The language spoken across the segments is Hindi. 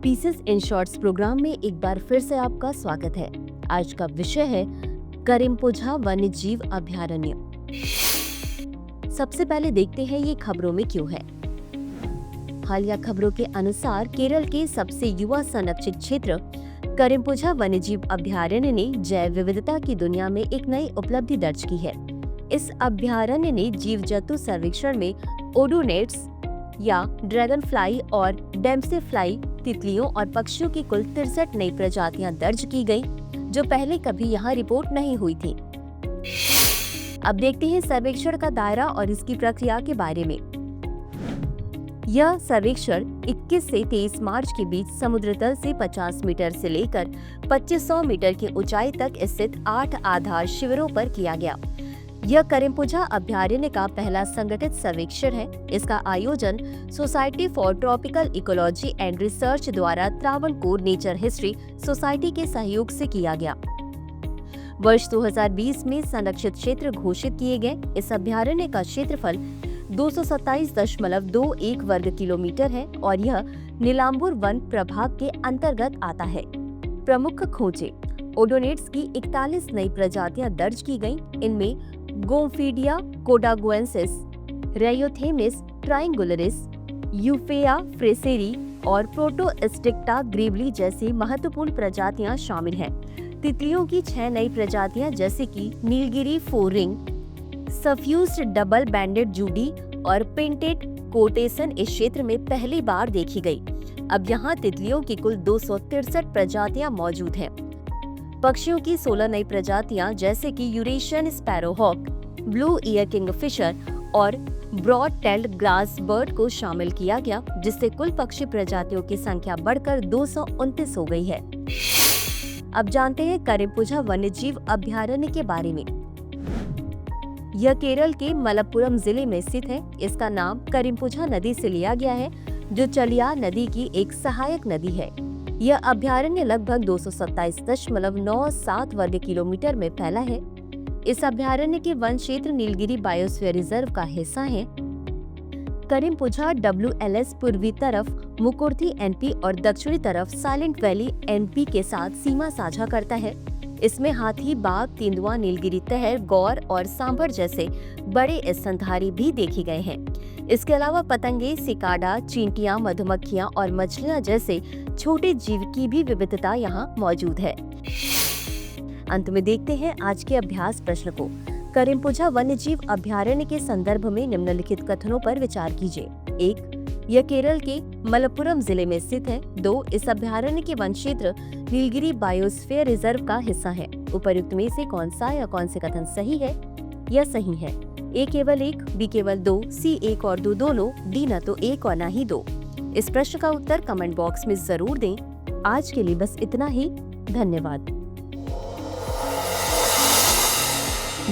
पीसेस इन शॉर्ट्स प्रोग्राम में एक बार फिर से आपका स्वागत है। आज का विषय है करिम्पुझा वन्य जीव अभयारण्य। सबसे पहले देखते हैं ये खबरों में क्यों है। हालिया खबरों के अनुसार केरल के सबसे युवा संरक्षित क्षेत्र करिम्पुझा वन्यजीव अभयारण्य ने जैव विविधता की दुनिया में एक नई उपलब्धि दर्ज की है। इस अभयारण्य ने जीव जंतु सर्वेक्षण में ओडोनेट्स या ड्रैगन फ्लाई और डेम्से फ्लाई तितलियों और पक्षियों की कुल 63 नई प्रजातियां दर्ज की गयी, जो पहले कभी यहां रिपोर्ट नहीं हुई थी। अब देखते हैं सर्वेक्षण का दायरा और इसकी प्रक्रिया के बारे में। यह सर्वेक्षण 21 से 23 मार्च के बीच समुद्र तल से 50 मीटर से लेकर 2500 मीटर की ऊंचाई तक स्थित 8 आधार शिविरों पर किया गया। यह करिम्पुझा अभयारण्य का पहला संगठित सर्वेक्षण है। इसका आयोजन society for tropical ecology and research द्वारा त्रावणकोर नेचर हिस्ट्री सोसाइटी के सहयोग से किया गया। वर्ष 2020 में संरक्षित क्षेत्र घोषित किए गए इस अभयारण्य का क्षेत्रफल 227.21 वर्ग किलोमीटर है और यह नीलांबुर वन प्रभाग के अंतर्गत आता है। प्रमुख खोजें: ओडोनेट्स की 41 नई प्रजातियां दर्ज की गयीं। इनमें गोम्फिडिया कोडागुएंसिस, रेयोथेमिस ट्राइंगुलरिस, यूफेया फ्रेसेरी और प्रोटोस्टिक्टा ग्रीवली जैसी महत्वपूर्ण प्रजातियां शामिल हैं। तितलियों की 6 नई प्रजातियां जैसे कि नीलगिरी फोररिंग, सफ्यूज्ड डबल बैंडेड जूडी और पेंटेड कोटेसन इस क्षेत्र में पहली बार देखी गई। अब यहाँ तितलियों की कुल 263 प्रजातियां मौजूद हैं। पक्षियों की 16 नई प्रजातियां जैसे कि यूरेशियन स्पैरोहॉक, ब्लू ईयर किंगफिशर और ब्रॉड टेल्ड ग्रास बर्ड को शामिल किया गया, जिससे कुल पक्षी प्रजातियों की संख्या बढ़कर 229 हो गई है। अब जानते हैं करिम्पुझा वन्यजीव अभयारण्य के बारे में। यह केरल के मलप्पुरम जिले में स्थित है। इसका नाम करिम्पुझा नदी से लिया गया है, जो चलियार नदी की एक सहायक नदी है। यह अभयारण्य लगभग 227.97 वर्ग किलोमीटर में फैला है। इस अभयारण्य के वन क्षेत्र नीलगिरी बायोस्फीयर रिजर्व का हिस्सा है। करिम्पुझा WLS पूर्वी तरफ मुकुर्थी NP और दक्षिणी तरफ साइलेंट वैली NP के साथ सीमा साझा करता है। इसमें हाथी, बाघ, तेंदुआ, नीलगिरी तहर, गौर और सांभर जैसे बड़े स्तनधारी भी देखे गए हैं। इसके अलावा पतंगे, सिकाडा, चींटियां, मधुमक्खियां और मछलियां जैसे छोटे जीव की भी विविधता यहाँ मौजूद है। अंत में देखते हैं आज के अभ्यास प्रश्न को। करिम्पुझा वन्यजीव अभयारण्य के संदर्भ में निम्नलिखित कथनों पर विचार कीजिए। 1. यह केरल के मलप्पुरम जिले में स्थित है। 2. इस अभयारण्य के वन क्षेत्र नीलगिरी बायोस्फीयर रिजर्व का हिस्सा है। उपर्युक्त में से कौन सा या कौन से कथन सही है या सही है? A केवल 1, B केवल 2, C 1 और 2 दोनों, D न तो 1 और न ही 2। इस प्रश्न का उत्तर कमेंट बॉक्स में जरूर दें। आज के लिए बस इतना ही। धन्यवाद।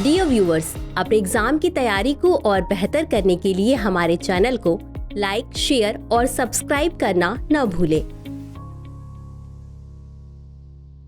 डियर व्यूअर्स, अपने एग्जाम की तैयारी को और बेहतर करने के लिए हमारे चैनल को लाइक, शेयर और सब्सक्राइब करना न भूलें।